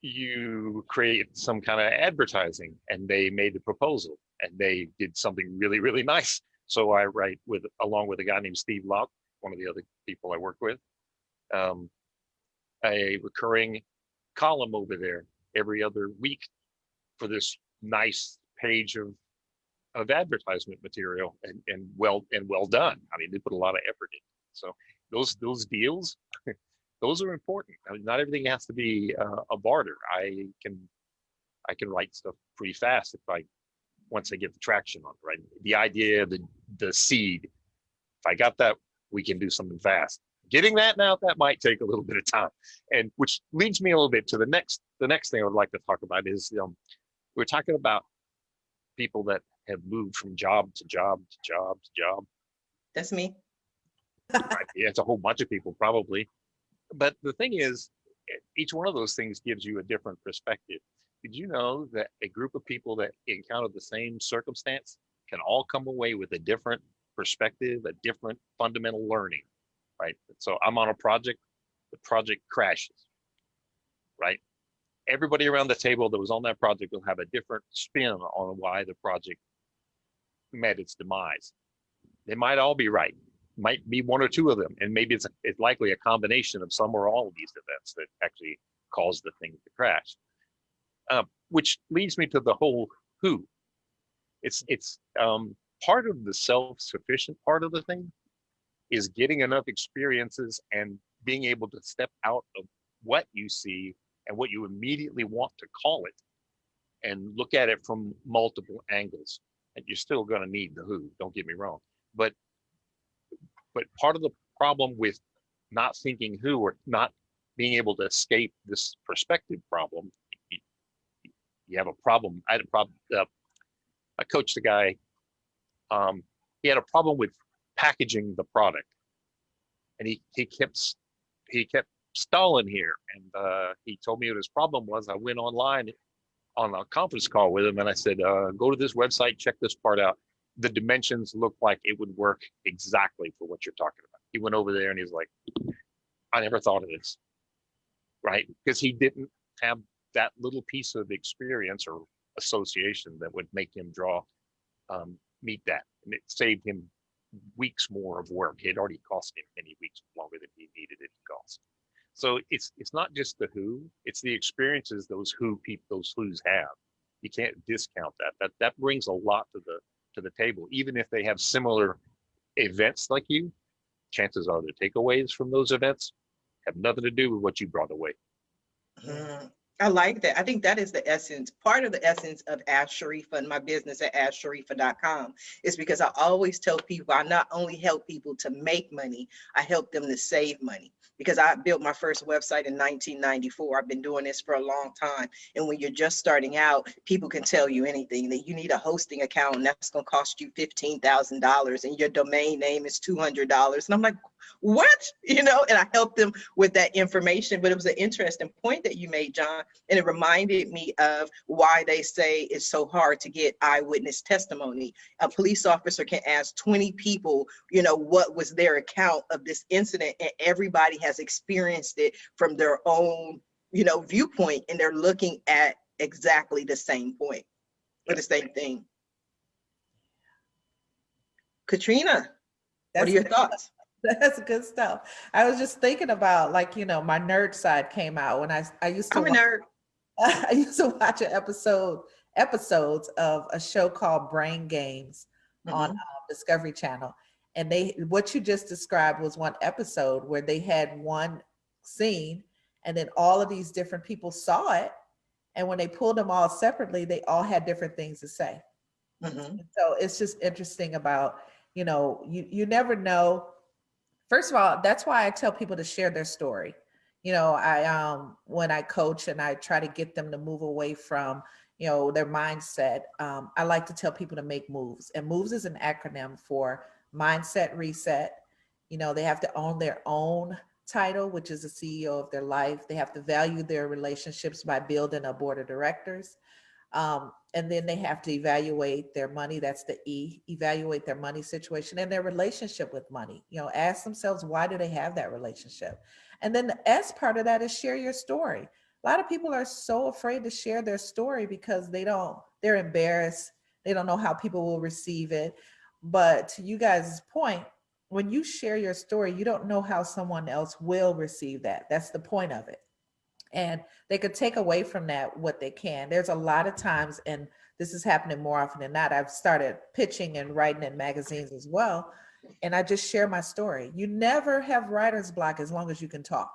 S4: you create some kind of advertising. And they made the proposal, and they did something really, really nice. So I write along with a guy named Steve Locke, one of the other people I work with, a recurring column over there every other week for this nice page of advertisement material, and well done. I mean, they put a lot of effort in. So those deals, those are important. I mean, not everything has to be a barter. I can write stuff pretty fast once I get the traction on it, right? The idea, the seed. If I got that, we can do something fast. Getting that now, that might take a little bit of time. And which leads me a little bit to the next thing I would like to talk about is, we're talking about people that have moved from job to job to job to job.
S1: That's me.
S4: Right? Yeah, it's a whole bunch of people probably. But the thing is, each one of those things gives you a different perspective. Did you know that a group of people that encounter the same circumstance can all come away with a different perspective, a different fundamental learning, right? So I'm on a project, the project crashes, right? Everybody around the table that was on that project will have a different spin on why the project met its demise. They might all be right, might be one or two of them, and maybe it's likely a combination of some or all of these events that actually caused the thing to crash. Which leads me to the whole who. It's part of the self-sufficient part of the thing is getting enough experiences and being able to step out of what you see and what you immediately want to call it and look at it from multiple angles. And you're still going to need the who, don't get me wrong. But part of the problem with not thinking who or not being able to escape this perspective problem, you have a problem. I had a problem. I coached a guy. He had a problem with packaging the product, and he kept stalling here. And he told me what his problem was. I went online on a conference call with him, and I said, "Go to this website, check this part out. The dimensions look like it would work exactly for what you're talking about." He went over there and he's like, "I never thought of this," right? Because he didn't have that little piece of experience or association that would make him meet that. And it saved him weeks more of work. It already cost him many weeks longer than he needed it to cost. So it's not just the who, it's the experiences those who's have. You can't discount that. That brings a lot to the table. Even if they have similar events like you, chances are the takeaways from those events have nothing to do with what you brought away.
S1: I like that. I think that is the essence, part of the essence of Ask Sharifa and my business at AskSharifa.com is because I always tell people I not only help people to make money, I help them to save money. Because I built my first website in 1994. I've been doing this for a long time. And when you're just starting out, people can tell you anything, that you need a hosting account and that's going to cost you $15,000 and your domain name is $200. And I'm like, what? And I helped them with that information. But it was an interesting point that you made, Jon. And it reminded me of why they say it's so hard to get eyewitness testimony. A police officer can ask 20 people, what was their account of this incident, and everybody has experienced it from their own, viewpoint, and they're looking at exactly the same point or the same thing. Katrina, what are your thoughts?
S2: That's good stuff. I was just thinking about, my nerd side came out when I used to.
S1: I'm a nerd.
S2: I used to watch episodes of a show called Brain Games on Discovery Channel. And what you just described was one episode where they had one scene and then all of these different people saw it. And when they pulled them all separately, they all had different things to say. So it's just interesting about, you never know. First of all, that's why I tell people to share their story. When I coach and I try to get them to move away from, their mindset, I like to tell people to make moves. And moves is an acronym for mindset reset. They have to own their own title, which is the CEO of their life. They have to value their relationships by building a board of directors. And then they have to evaluate their money. That's the E, evaluate their money situation and their relationship with money. Ask themselves, why do they have that relationship? And then the S part of that is share your story. A lot of people are so afraid to share their story because they're embarrassed. They don't know how people will receive it. But to you guys' point, when you share your story, you don't know how someone else will receive that. That's the point of it. And they could take away from that what they can. There's a lot of times, and this is happening more often than not, I've started pitching and writing in magazines as well. And I just share my story. You never have writer's block as long as you can talk.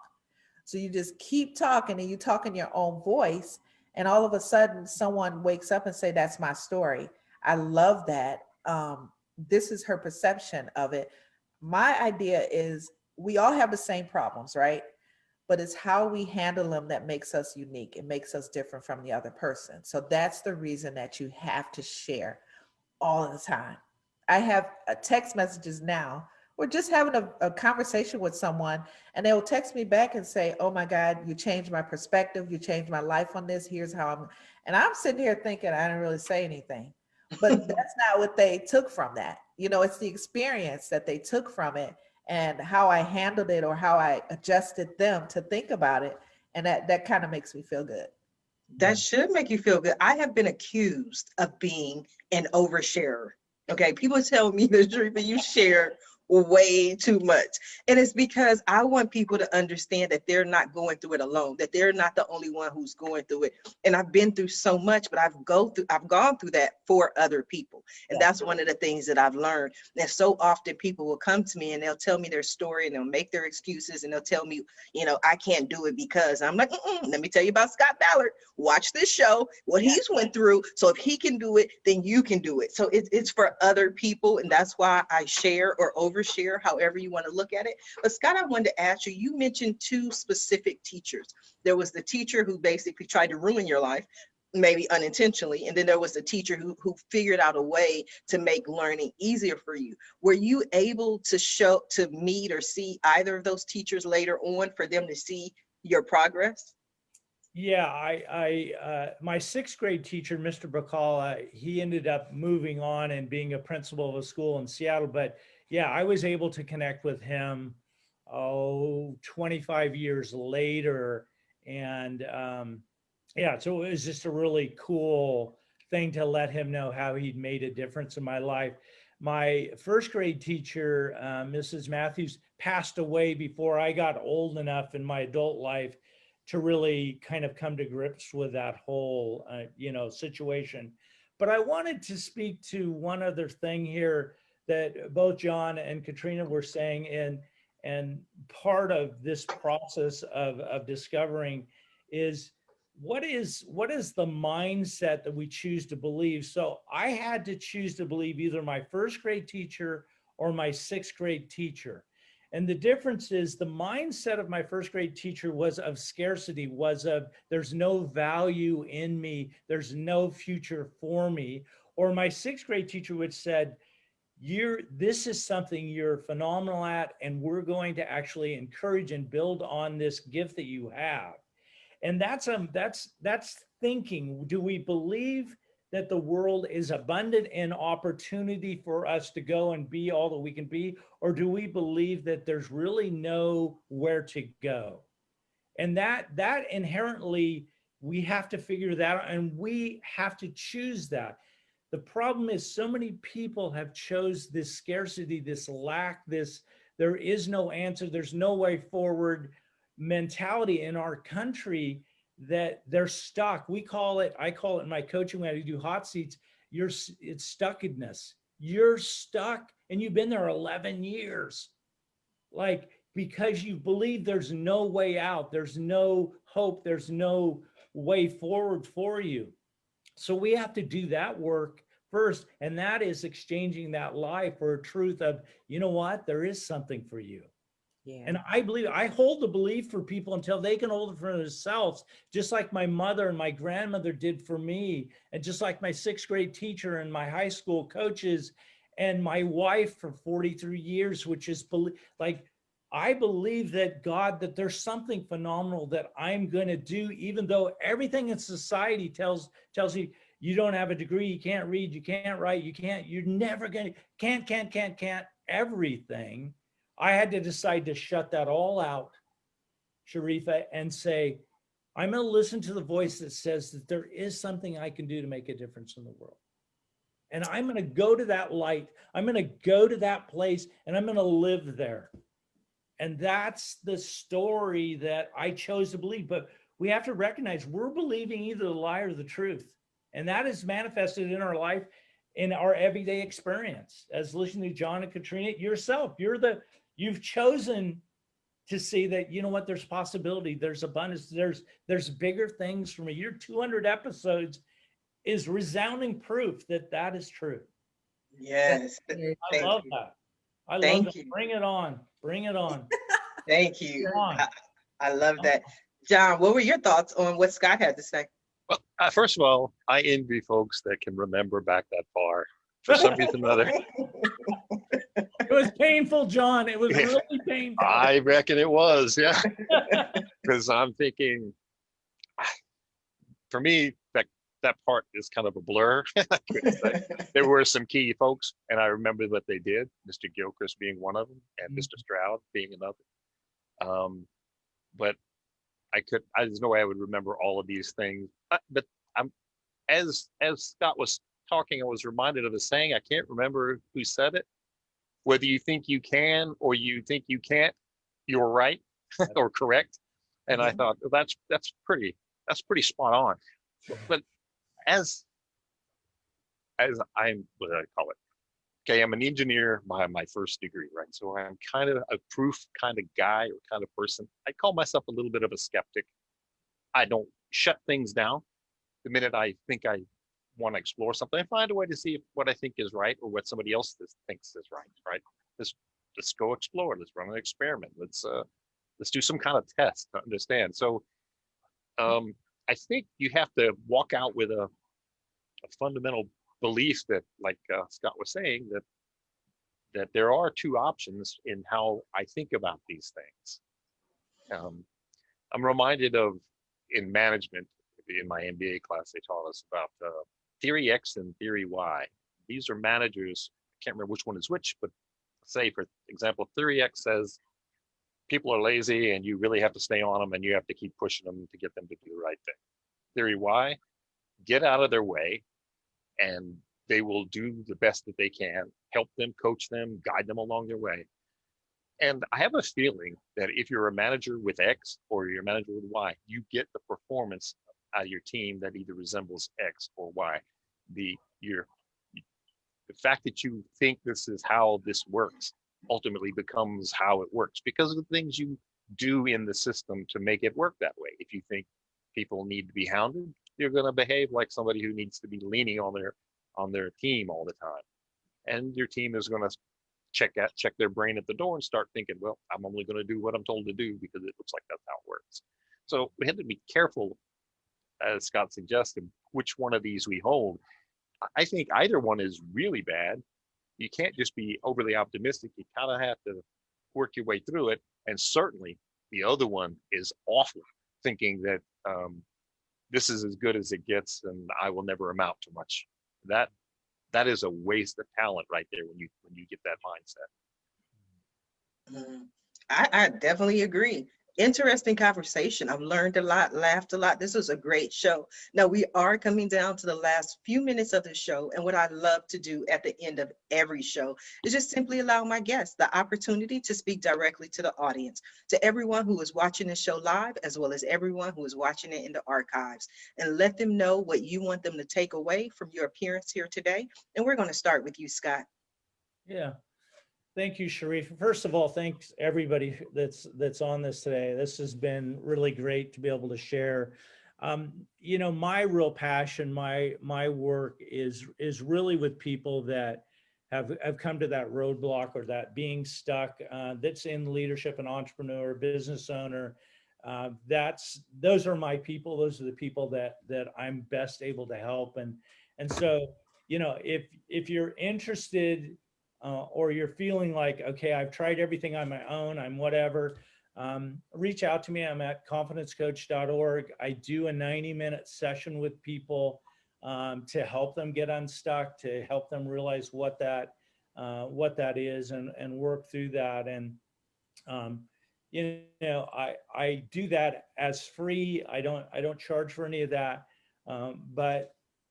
S2: So you just keep talking and you talk in your own voice. And all of a sudden someone wakes up and say, that's my story. I love that. This is her perception of it. My idea is we all have the same problems, right? But it's how we handle them that makes us unique. It makes us different from the other person. So that's the reason that you have to share all the time. I have text messages now. We're just having a conversation with someone and they will text me back and say, oh my God, you changed my perspective. You changed my life on this. Here's how and I'm sitting here thinking I didn't really say anything, but that's not what they took from that. It's the experience that they took from it and how I handled it or how I adjusted them to think about it. And that kind of makes me feel good.
S1: That should make you feel good. I have been accused of being an oversharer. Okay, people tell me the truth, but you share way too much. And it's because I want people to understand that they're not going through it alone, that they're not the only one who's going through it. And I've been through so much, but I've gone through that for other people. And that's one of the things that I've learned. And so often people will come to me and they'll tell me their story and they'll make their excuses and they'll tell me, you know, I can't do it because I'm like, let me tell you about Scott Ballard. Watch this show, what he's went through. So if he can do it, then you can do it. So it's for other people. And that's why I share or overshare, however you want to look at it. But Scott, I wanted to ask you, you mentioned two specific teachers. There was the teacher who basically tried to ruin your life, maybe unintentionally. And then there was the teacher who figured out a way to make learning easier for you. Were you able to meet or see either of those teachers later on for them to see your progress?
S3: Yeah, my sixth grade teacher, Mr. Bacall, he ended up moving on and being a principal of a school in Seattle. But yeah, I was able to connect with him, 25 years later. And yeah, so it was just a really cool thing to let him know how he'd made a difference in my life. My first grade teacher, Mrs. Matthews, passed away before I got old enough in my adult life to really kind of come to grips with that whole, situation. But I wanted to speak to one other thing here that both Jon and Katrina were saying, and part of this process of discovering is what is the mindset that we choose to believe. So I had to choose to believe either my first grade teacher or my sixth grade teacher. And the difference is the mindset of my first grade teacher was of scarcity, was of there's no value in me, there's no future for me. Or my sixth grade teacher would said, this is something you're phenomenal at, and we're going to actually encourage and build on this gift that you have. And that's thinking. Do we believe that the world is abundant in opportunity for us to go and be all that we can be? Or do we believe that there's really nowhere to go? And that inherently, we have to figure that out, and we have to choose that. The problem is so many people have chose this scarcity, this lack, this there is no answer, there's no way forward mentality in our country, that they're stuck. I call it in my coaching when I do hot seats, it's stuckedness. You're stuck and you've been there 11 years. Like, because you believe there's no way out, there's no hope, there's no way forward for you. So we have to do that work first. And that is exchanging that lie for a truth of, you know what, there is something for you. Yeah. And I hold the belief for people until they can hold it for themselves, just like my mother and my grandmother did for me. And just like my sixth grade teacher and my high school coaches and my wife for 43 years, which is like, I believe that that there's something phenomenal that I'm going to do, even though everything in society tells you, you don't have a degree, you can't read, you can't write, you're never going to, can't, everything. I had to decide to shut that all out, Sharifa, and say, I'm going to listen to the voice that says that there is something I can do to make a difference in the world. And I'm going to go to that light. I'm going to go to that place, and I'm going to live there. And that's the story that I chose to believe. But we have to recognize we're believing either the lie or the truth. And that is manifested in our life, in our everyday experience. As listening to Jon and Katrina, yourself, you've chosen to see that, you know what, there's possibility, there's abundance, there's bigger things for me. Your 200 episodes is resounding proof that is true.
S1: Yes.
S3: I love that. I love that. Bring it on. Bring it on.
S1: Thank you. I love that. Jon, what were your thoughts on what Scott had to say?
S4: Well, first of all, I envy folks that can remember back that far. For some reason or other.
S3: It was painful, Jon. It was really painful.
S4: I reckon it was, yeah. Because I'm thinking, for me, that part is kind of a blur. There were some key folks, and I remember what they did. Mr. Gilchrist being one of them, and Mr. Stroud being another. But there's no way I would remember all of these things. But as Scott was talking, I was reminded of a saying. I can't remember who said it, whether you think you can or you think you can't, you're right or correct. And I
S1: Mhm.
S4: thought, well, that's pretty spot on. But as I'm, what do I call it? Okay, I'm an engineer by my first degree, right? So I'm kind of a proof kind of guy or kind of person. I call myself a little bit of a skeptic. I don't shut things down the minute I think I want to explore something. I find a way to see if what I think is right or what somebody else thinks is right, right? Let's let's go explore. Let's run an experiment. Let's do some kind of test to understand. So I think you have to walk out with a fundamental belief that, like Scott was saying, that there are two options in how I think about these things. Um, I'm reminded of in management in my MBA class, they taught us about theory X and theory Y. These are managers. I can't remember which one is which, but say for example, theory X says people are lazy and you really have to stay on them and you have to keep pushing them to get them to do the right thing. Theory Y, get out of their way and they will do the best that they can, help them, coach them, guide them along their way. And I have a feeling that if you're a manager with X or you're a manager with Y, you get the performance out of your team that either resembles X or Y. The fact that you think this is how this works ultimately becomes how it works because of the things you do in the system to make it work that way. If you think people need to be hounded, you're going to behave like somebody who needs to be leaning on their team all the time. And your team is going to check their brain at the door and start thinking, well, I'm only going to do what I'm told to do because it looks like that's how it works. So we have to be careful, as Scott suggested, which one of these we hold. I think either one is really bad. You can't just be overly optimistic. You kind of have to work your way through it. And certainly the other one is awful, thinking that this is as good as it gets and I will never amount to much. That is a waste of talent right there when you get that mindset.
S1: Mhm. I definitely agree. Interesting conversation. I've learned a lot, laughed a lot. This was a great show. Now we are coming down to the last few minutes of the show. And what I love to do at the end of every show is just simply allow my guests the opportunity to speak directly to the audience, to everyone who is watching the show live, as well as everyone who is watching it in the archives, and let them know what you want them to take away from your appearance here today. And we're going to start with you, Scott.
S3: Yeah. Thank you, Sharif. First of all, thanks everybody that's on this today. This has been really great to be able to share. My real passion, my work is really with people that have come to that roadblock or that being stuck. That's in leadership, an entrepreneur, business owner. Those are my people. Those are the people that I'm best able to help. And so, if you're interested or you're feeling like, okay, I've tried everything on my own, I'm whatever, reach out to me. I'm at confidencecoach.org. I do a 90-minute session with people to help them get unstuck, to help them realize what that is and work through that. And, I do that as free. I don't charge for any of that.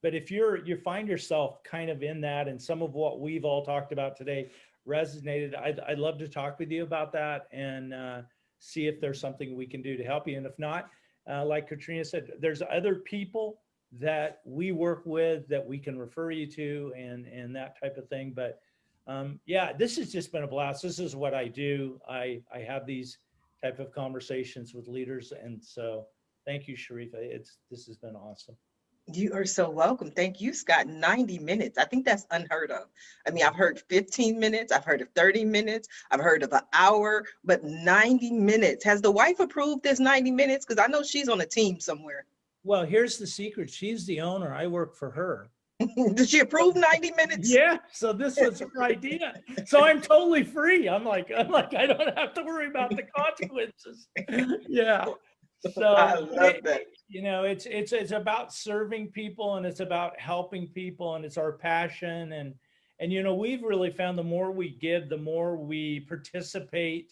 S3: But if you find yourself kind of in that, and some of what we've all talked about today resonated, I'd love to talk with you about that and see if there's something we can do to help you. And if not, like Katrina said, there's other people that we work with that we can refer you to and that type of thing. But yeah, this has just been a blast. This is what I do. I have these type of conversations with leaders. And so thank you, Sharifa. This has been awesome.
S1: You are so welcome. Thank you, Scott. 90 minutes. I think that's unheard of. I mean, I've heard 15 minutes, I've heard of 30 minutes, I've heard of an hour, but 90 minutes. Has the wife approved this 90 minutes? Because I know she's on a team somewhere.
S3: Well, here's the secret. She's the owner. I work for her.
S1: Did she approve 90 minutes?
S3: Yeah. So this was her idea. So I'm totally free. I'm like, I don't have to worry about the consequences. Yeah. So
S1: I love that.
S3: it's about serving people and it's about helping people and it's our passion and we've really found the more we give, the more we participate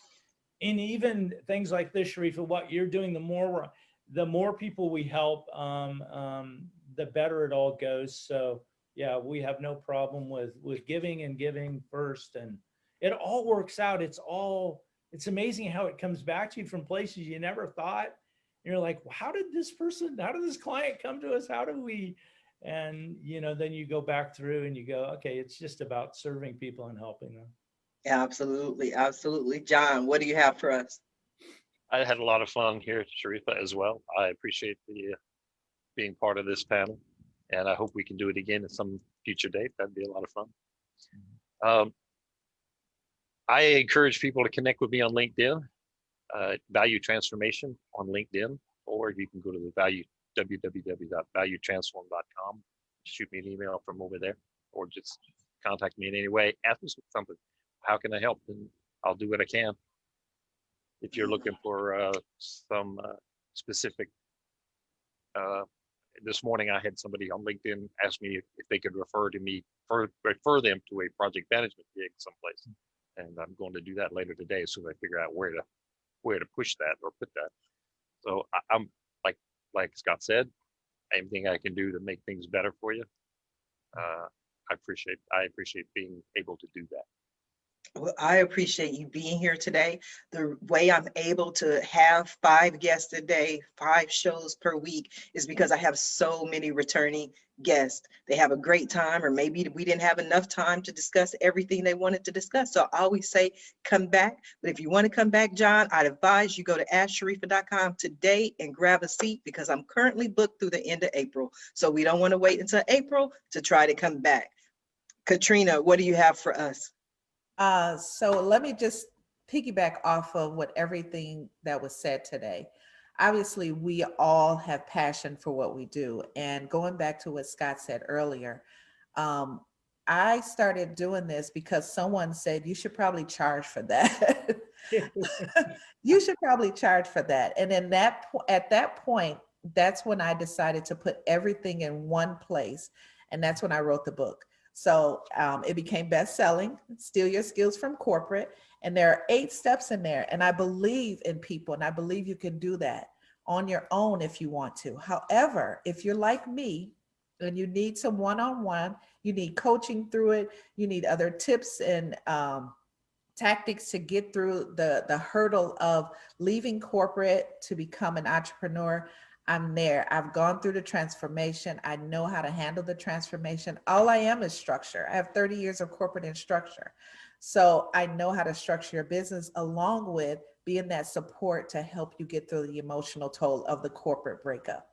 S3: in even things like this, Sharifa, what you're doing, the more people we help, the better it all goes. So yeah, we have no problem with giving and giving first it all works out. It's amazing how it comes back to you from places you never thought. And you're like, well, how did this client come to us? How do we, and then you go back through and you go, okay, it's just about serving people and helping them.
S1: Absolutely. Absolutely. John, what do you have for us?
S4: I had a lot of fun here, Sharifa, as well. I appreciate the being part of this panel, and I hope we can do it again at some future date. That'd be a lot of fun. I encourage people to connect with me on LinkedIn, Value Transformation on LinkedIn, or you can go to the www.valuetransform.com. Shoot me an email from over there, or just contact me in any way. Ask me something. How can I help? And I'll do what I can. If you're looking for some specific, this morning I had somebody on LinkedIn ask me if they could refer them to a project management gig someplace, and I'm going to do that later today, so I figure out where to push that or put that. So I'm like Scott said, anything I can do to make things better for you. I appreciate being able to do that.
S1: Well, I appreciate you being here today. The way I'm able to have 5 guests a day, 5 shows per week, is because I have so many returning guests. They have a great time, or maybe we didn't have enough time to discuss everything they wanted to discuss. So I always say, come back. But if you want to come back, John, I'd advise you go to asksharifa.com today and grab a seat, because I'm currently booked through the end of April. So we don't want to wait until April to try to come back. Katrina, what do you have for us?
S2: So let me just piggyback off of everything that was said today. Obviously, we all have passion for what we do. And going back to what Scott said earlier, I started doing this because someone said, you should probably charge for that. You should probably charge for that. And then at that point, that's when I decided to put everything in one place. And that's when I wrote the book. So it became best-selling, Steal Your Skills from Corporate. And there are 8 steps in there. And I believe in people, and I believe you can do that on your own if you want to. However, if you're like me and you need some one-on-one, you need coaching through it, you need other tips and tactics to get through the hurdle of leaving corporate to become an entrepreneur, I'm there. I've gone through the transformation. I know how to handle the transformation. All I am is structure. I have 30 years of corporate in structure. So I know how to structure your business, along with being that support to help you get through the emotional toll of the corporate breakup.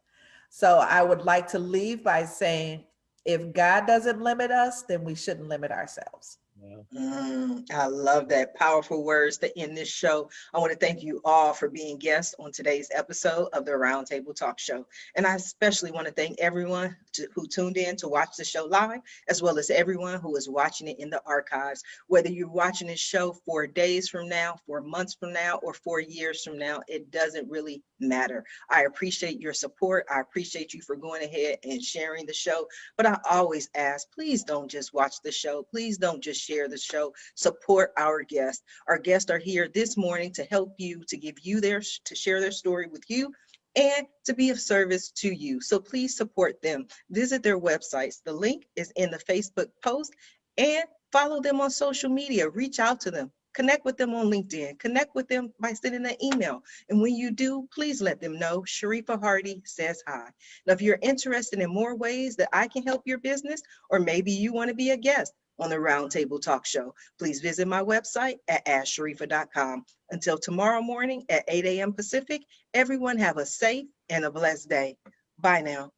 S2: So I would like to leave by saying, if God doesn't limit us, then we shouldn't limit ourselves.
S1: I love that. Powerful words to end this show. I want to thank you all for being guests on today's episode of the Roundtable Talk Show. And I especially want to thank everyone who tuned in to watch the show live, as well as everyone who is watching it in the archives. Whether you're watching this show 4 days from now, 4 months from now, or 4 years from now, it doesn't really matter. I appreciate your support. I appreciate you for going ahead and sharing the show. But I always ask, please don't just watch the show. Please don't just share the show. Support our guests. Our guests are here this morning to help you, to give you to share their story with you, and to be of service to you. So please support them. Visit their websites. The link is in the Facebook post, and follow them on social media. Reach out to them. Connect with them on LinkedIn. Connect with them by sending an email. And when you do, please let them know Sharifa Hardy says hi. Now, if you're interested in more ways that I can help your business, or maybe you want to be a guest on the Roundtable Talk Show, please visit my website at asksharifa.com. Until tomorrow morning at 8 a.m. Pacific, everyone have a safe and a blessed day. Bye now.